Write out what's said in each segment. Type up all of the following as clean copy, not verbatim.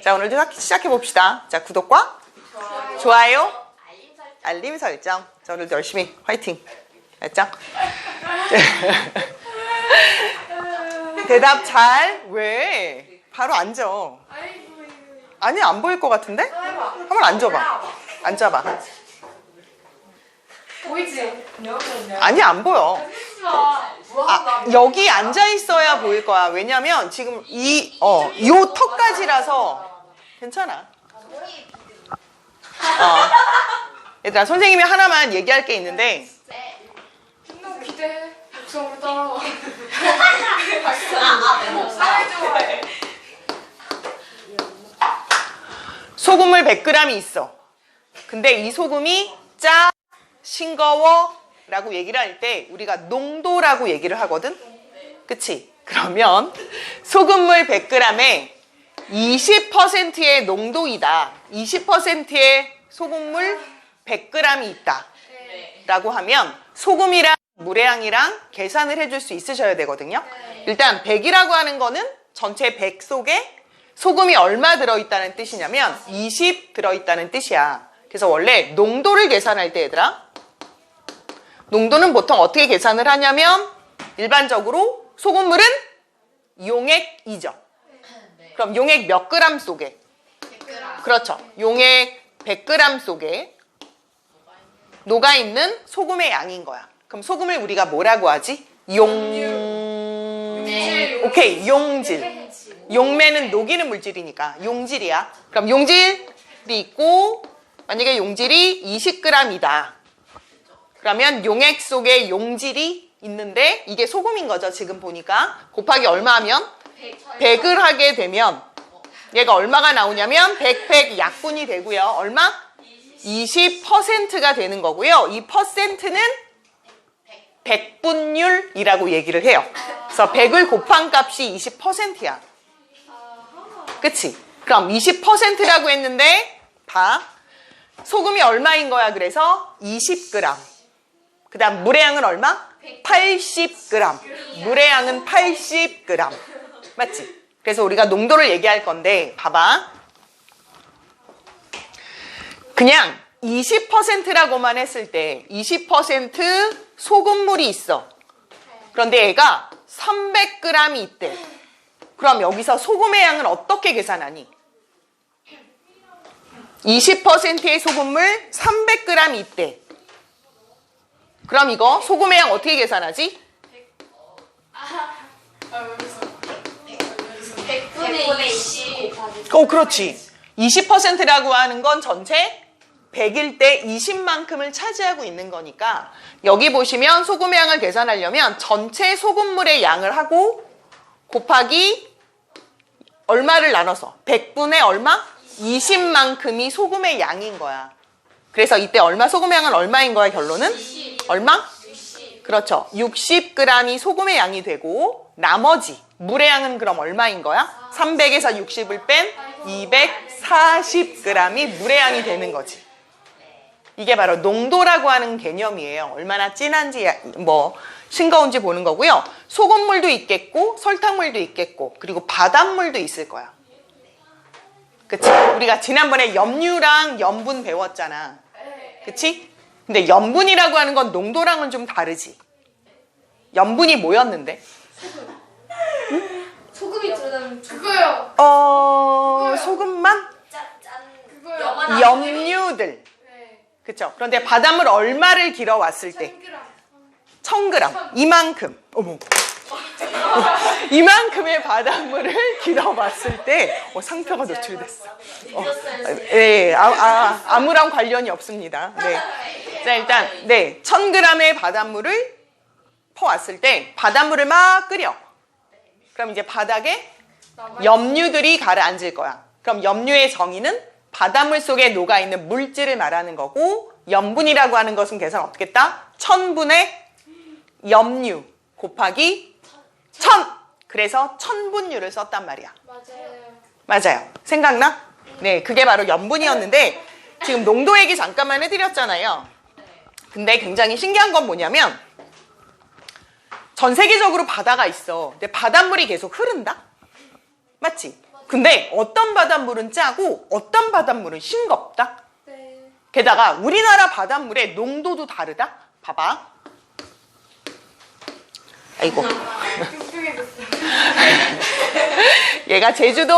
자, 오늘도 시작해 봅시다. 자, 구독과 좋아요, 알림 설정. 자, 오늘도 열심히 화이팅. 알죠? 대답 잘. 왜? 바로 앉아. 아니, 안 보일 것 같은데? 한번 앉아봐. 앉아봐. 보이지? 아니, 안 보여. 아, 여기 앉아 있어야 보일 거야. 왜냐면 지금 요 턱까지라서 괜찮아. 얘들아, 선생님이 하나만 얘기할 게 있는데. 너무 기대해. 목성으로 따라와. 소금물 100g이 있어. 근데 이 소금이 짜, 싱거워 라고 얘기를 할 때 우리가 농도라고 얘기를 하거든? 그치? 그러면 소금물 100g에 20%의 농도이다. 20%의 소금물 100g이 있다. 라고 하면 소금이랑 물의 양이랑 계산을 해줄 수 있으셔야 되거든요. 일단 100이라고 하는 거는 전체 100 속에 소금이 얼마 들어있다는 뜻이냐면 20 들어있다는 뜻이야. 그래서 원래 농도를 계산할 때 얘들아, 농도는 보통 어떻게 계산을 하냐면 일반적으로 소금물은 용액 2죠. 그럼 용액 몇 그램 속에? 100g. 그렇죠. 용액 100g 속에 녹아있는 소금의 양인 거야. 그럼 소금을 우리가 뭐라고 하지? 오케이, 용질. 용매는 녹이는 물질이니까 용질이야. 그럼 용질이 있고 만약에 용질이 20g이다. 그러면 용액 속에 용질이 있는데 이게 소금인 거죠. 지금 보니까 곱하기 얼마 하면 100을 하게 되면 얘가 얼마가 나오냐면 100 약분이 되고요. 얼마? 20%가 되는 거고요. 이 퍼센트는 백분율이라고 얘기를 해요. 그래서 100을 곱한 값이 20%야. 그치? 그럼 20%라고 했는데 봐. 소금이 얼마인 거야? 그래서 20g. 그 다음 물의 양은 얼마? 80g. 물의 양은 80g. 맞지? 그래서 우리가 농도를 얘기할 건데 봐봐. 그냥 20%라고만 했을 때 20% 소금물이 있어. 그런데 얘가 300g이 있대. 그럼 여기서 소금의 양은 어떻게 계산하니? 20%의 소금물 300g이 있대. 그럼 이거 소금의 양 어떻게 계산하지? 100분의 20 그렇지. 20%라고 하는 건 전체 100일 때 20만큼을 차지하고 있는 거니까 여기 보시면 소금의 양을 계산하려면 전체 소금물의 양을 하고 곱하기 얼마를 나눠서 100분의 얼마? 20만큼이 소금의 양인 거야. 그래서 이때 소금의 양은 얼마인 거야? 결론은? 60. 얼마? 60. 그렇죠. 60g이 소금의 양이 되고 나머지 물의 양은 그럼 얼마인 거야? 300에서 60을 뺀 240g이 물의 양이 되는 거지. 이게 바로 농도라고 하는 개념이에요. 얼마나 진한지 싱거운지 보는 거고요. 소금물도 있겠고 설탕물도 있겠고 그리고 바닷물도 있을 거야. 그치? 우리가 지난번에 염류랑 염분 배웠잖아. 그치? 근데 염분이라고 하는 건 농도랑은 좀 다르지. 염분이 뭐였는데? 소금이 들어가면 그거요. 소금만? 그거요. 염류들. 그쵸? 그런데 바닷물 얼마를 길어왔을 때? 1000g. 이만큼. 어머. 이만큼의 바닷물을 길어봤을 때 상표가 노출됐어. 아무랑 관련이 없습니다. 네. 자, 일단 1000g의 바닷물을 퍼왔을 때 바닷물을 막 끓여. 그럼 이제 바닥에 염류들이 가라앉을 거야. 그럼 염류의 정의는 바닷물 속에 녹아있는 물질을 말하는 거고 염분이라고 하는 것은 계산 어떻게 했다? 1000분의 염류 곱하기 1000. 그래서 1000분율을 썼단 말이야. 맞아요. 생각나? 네, 그게 바로 염분이었는데 지금 농도 얘기 잠깐만 해드렸잖아요. 근데 굉장히 신기한 건 뭐냐면 전 세계적으로 바다가 있어. 근데 바닷물이 계속 흐른다? 맞지? 근데 어떤 바닷물은 짜고 어떤 바닷물은 싱겁다. 네. 게다가 우리나라 바닷물의 농도도 다르다. 봐봐. 아이고. 얘가 제주도,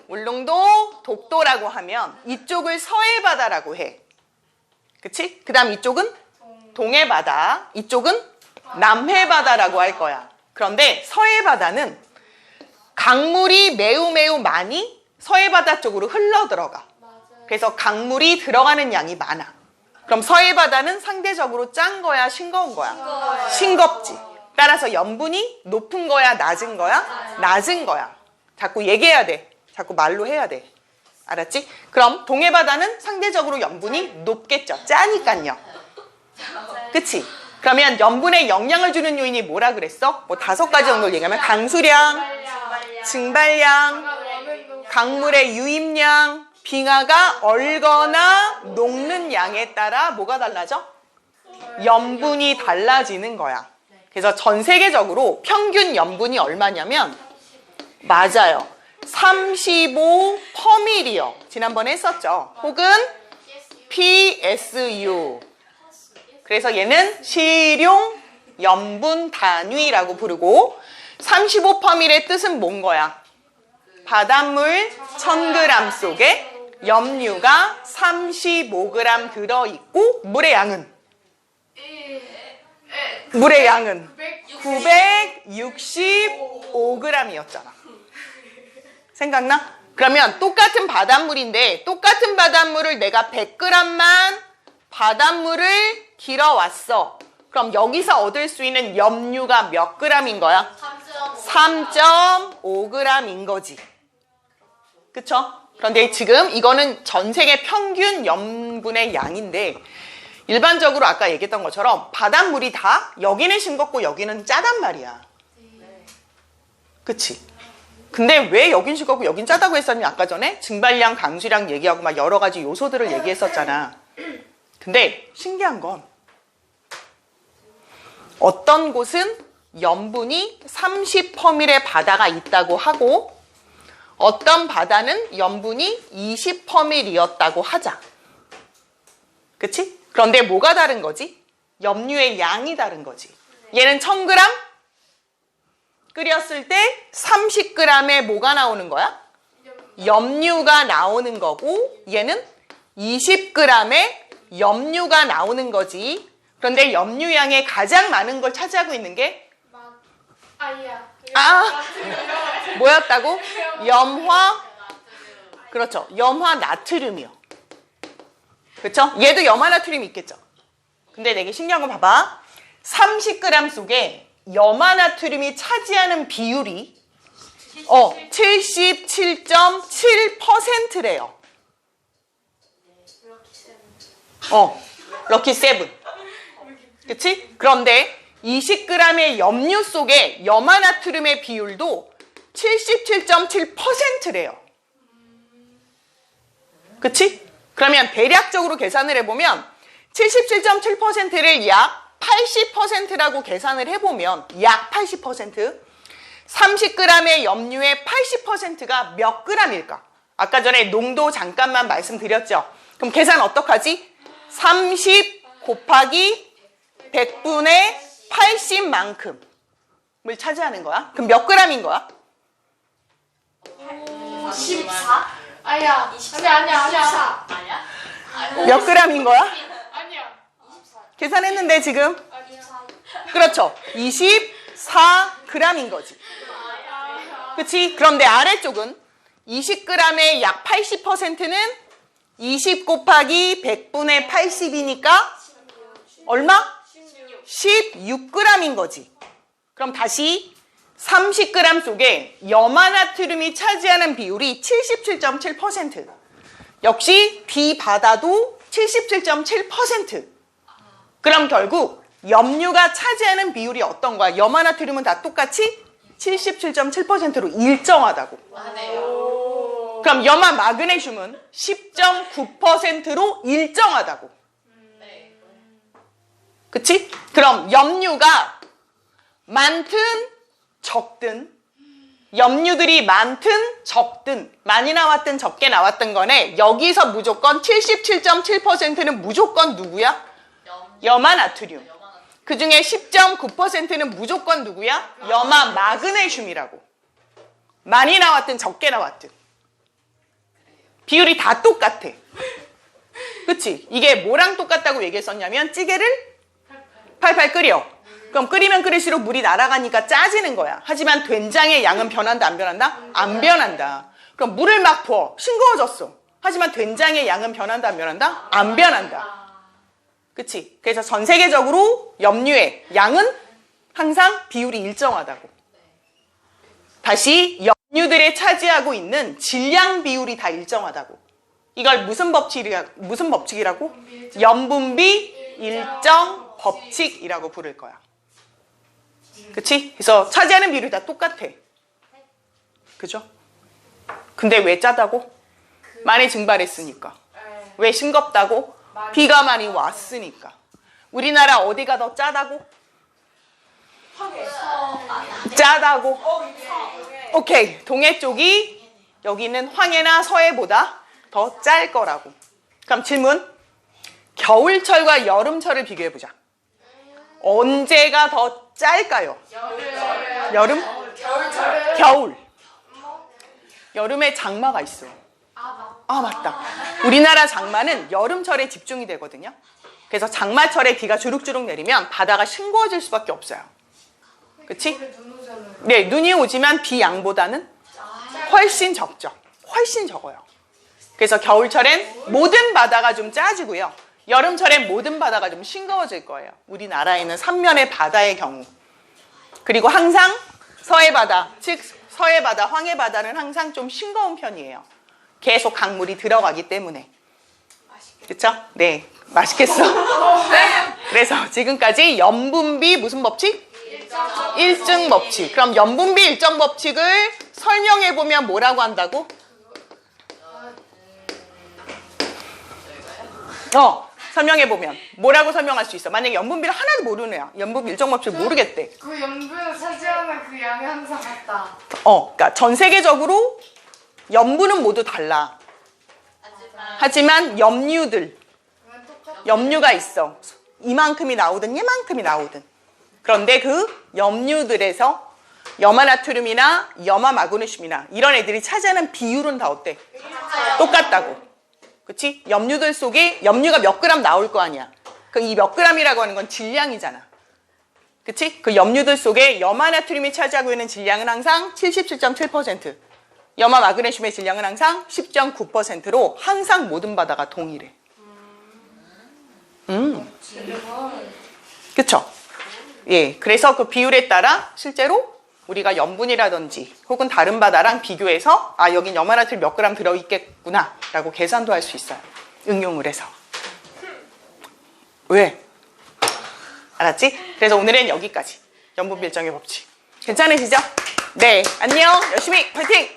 울릉도, 독도라고 하면 이쪽을 서해바다라고 해. 그치? 그 다음 이쪽은 동해바다, 이쪽은 남해바다라고 할 거야. 그런데 서해바다는 강물이 매우 매우 많이 서해바다 쪽으로 흘러들어가. 그래서 강물이 들어가는 양이 많아. 그럼 서해바다는 상대적으로 짠 거야, 싱거운 거야? 싱겁지. 따라서 염분이 높은 거야, 낮은 거야? 낮은 거야. 자꾸 얘기해야 돼. 자꾸 말로 해야 돼. 알았지? 그럼 동해바다는 상대적으로 염분이 높겠죠. 짜니깐요. 그치? 그러면 염분에 영향을 주는 요인이 뭐라 그랬어? 뭐 5가지 정도를 얘기하면 강수량, 증발량, 강물의 유입량, 빙하가 얼거나 녹는 양에 따라 뭐가 달라져? 염분이 달라지는 거야. 그래서 전 세계적으로 평균 염분이 얼마냐면 맞아요. 35%이요. 지난번에 했었죠. 혹은 PSU. 그래서 얘는 실용 염분 단위라고 부르고 35%의 뜻은 뭔 거야? 바닷물 1000g 속에 염류가 35g 들어있고 물의 양은? 물의 양은 965g이었잖아. 생각나? 그러면 똑같은 바닷물인데 똑같은 바닷물을 내가 100g만 바닷물을 길어왔어. 그럼 여기서 얻을 수 있는 염류가 몇 g인 거야? 3.5g인 거지. 그쵸? 그런데 지금 이거는 전 세계 평균 염분의 양인데 일반적으로 아까 얘기했던 것처럼 바닷물이 다 여기는 싱겁고 여기는 짜단 말이야. 그치? 근데 왜 여긴 싱겁고 여긴 짜다고 했었니? 아까 전에 증발량, 강수량 얘기하고 막 여러 가지 요소들을 얘기했었잖아. 근데 신기한 건 어떤 곳은 염분이 30%의 바다가 있다고 하고 어떤 바다는 염분이 20%이었다고 하자. 그치? 그런데 뭐가 다른 거지? 염류의 양이 다른 거지. 얘는 1000g 끓였을 때 30g의 뭐가 나오는 거야? 염류가 나오는 거고 얘는 20g의 염류가 나오는 거지. 그런데 염류양의 가장 많은 걸 차지하고 있는 게 뭐였다고? 염화? 그렇죠. 염화 나트륨이요. 그렇죠? 얘도 염화 나트륨이 있겠죠. 근데 되게 신기한 거 봐봐. 30g 속에 염화 나트륨이 차지하는 비율이 77.7%래요. 럭키 세븐. 그치? 그런데 20g의 염류 속에 염화 나트륨의 비율도 77.7%래요. 그치? 그러면 대략적으로 계산을 해보면 77.7%를 약 80%라고 계산을 해보면 약 80%? 30g의 염류의 80%가 몇 g일까? 아까 전에 농도 잠깐만 말씀드렸죠. 그럼 계산 어떡하지? 30 곱하기 100분의 80만큼을 차지하는 거야. 그럼 몇 g인 거야? 24? 아니야. 아니야. 몇 g인 거야? 아니야. 계산했는데 지금? 그렇죠. 24g인 거지. 그치? 그런데 아래쪽은 20g의 약 80%는 20 곱하기 100분의 80이니까 얼마? 16g인 거지. 그럼 다시 30g 속에 염화 나트륨이 차지하는 비율이 77.7%. 역시 B바다도 77.7%. 그럼 결국 염류가 차지하는 비율이 어떤 거야? 염화 나트륨은 다 똑같이 77.7%로 일정하다고. 그럼 염화 마그네슘은 10.9%로 일정하다고. 그치? 그럼 염류가 많든 적든 염류들이 많든 적든 많이 나왔든 적게 나왔든 간에 여기서 무조건 77.7%는 무조건 누구야? 염화나트륨. 그 중에 10.9%는 무조건 누구야? 염화 마그네슘이라고. 많이 나왔든 적게 나왔든. 비율이 다 똑같아. 그치? 이게 뭐랑 똑같다고 얘기했었냐면 찌개를 팔팔 끓여. 그럼 끓이면 끓일수록 물이 날아가니까 짜지는 거야. 하지만 된장의 양은 변한다, 안 변한다? 안 변한다. 그럼 물을 막 부어. 싱거워졌어. 하지만 된장의 양은 변한다, 안 변한다? 안 변한다. 그치? 그래서 전 세계적으로 염류의 양은 항상 비율이 일정하다고. 다시 염류들에 차지하고 있는 질량 비율이 다 일정하다고. 이걸 무슨 법칙이라고? 염분비 일정 법칙이라고 부를 거야. 그치? 그래서 차지하는 비율이 다 똑같아. 그죠? 근데 왜 짜다고? 많이 증발했으니까. 왜 싱겁다고? 비가 많이 왔으니까. 우리나라 어디가 더 짜다고? 짜다고? 오케이. 동해 쪽이 여기는 황해나 서해보다 더 짤 거라고. 그럼 질문. 겨울철과 여름철을 비교해보자. 언제가 더 짤까요? 여름? 겨울. 여름에 장마가 있어. 아, 맞다. 우리나라 장마는 여름철에 집중이 되거든요. 그래서 장마철에 비가 주룩주룩 내리면 바다가 싱거워질 수밖에 없어요. 그치? 네, 눈이 오지만 비 양보다는 훨씬 적죠. 훨씬 적어요. 그래서 겨울철엔 모든 바다가 좀 짜지고요. 여름철엔 모든 바다가 좀 싱거워질 거예요. 우리나라에는 삼면의 바다의 경우. 그리고 항상 서해바다, 즉 서해바다, 황해바다는 항상 좀 싱거운 편이에요. 계속 강물이 들어가기 때문에. 그쵸? 네, 맛있겠어. 그래서 지금까지 염분비 무슨 법칙? 일정 법칙. 그럼 염분비 일정 법칙을 설명해보면 뭐라고 한다고? 설명해보면 뭐라고 설명할 수 있어? 만약에 염분비를 하나도 모르는 애야. 염분비 일정 법칙 모르겠대. 그 염분을 차지하는 그 양이 항상 같다. 그러니까 전 세계적으로 염분은 모두 달라. 하지만 염류가 있어. 이만큼이 나오든 얘만큼이 나오든. 그런데 그 염류들에서 염화나트륨이나 염화마그네슘이나 이런 애들이 차지하는 비율은 다 어때? 똑같다고. 그치? 염류들 속에 염류가 몇 그램 나올 거 아니야. 그 이 몇 그램이라고 하는 건 질량이잖아. 그치? 그 염류들 속에 염화나트륨이 차지하고 있는 질량은 항상 77.7%. 염화마그네슘의 질량은 항상 10.9%로 항상 모든 바다가 동일해. 그쵸? 예. 그래서 그 비율에 따라 실제로 우리가 염분이라든지 혹은 다른 바다랑 비교해서 아, 여긴 염화나트륨 몇 그램 들어있겠구나 라고 계산도 할 수 있어요. 응용을 해서. 왜? 알았지? 그래서 오늘은 여기까지. 염분비 일정의 법칙. 괜찮으시죠? 네. 안녕. 열심히 화이팅!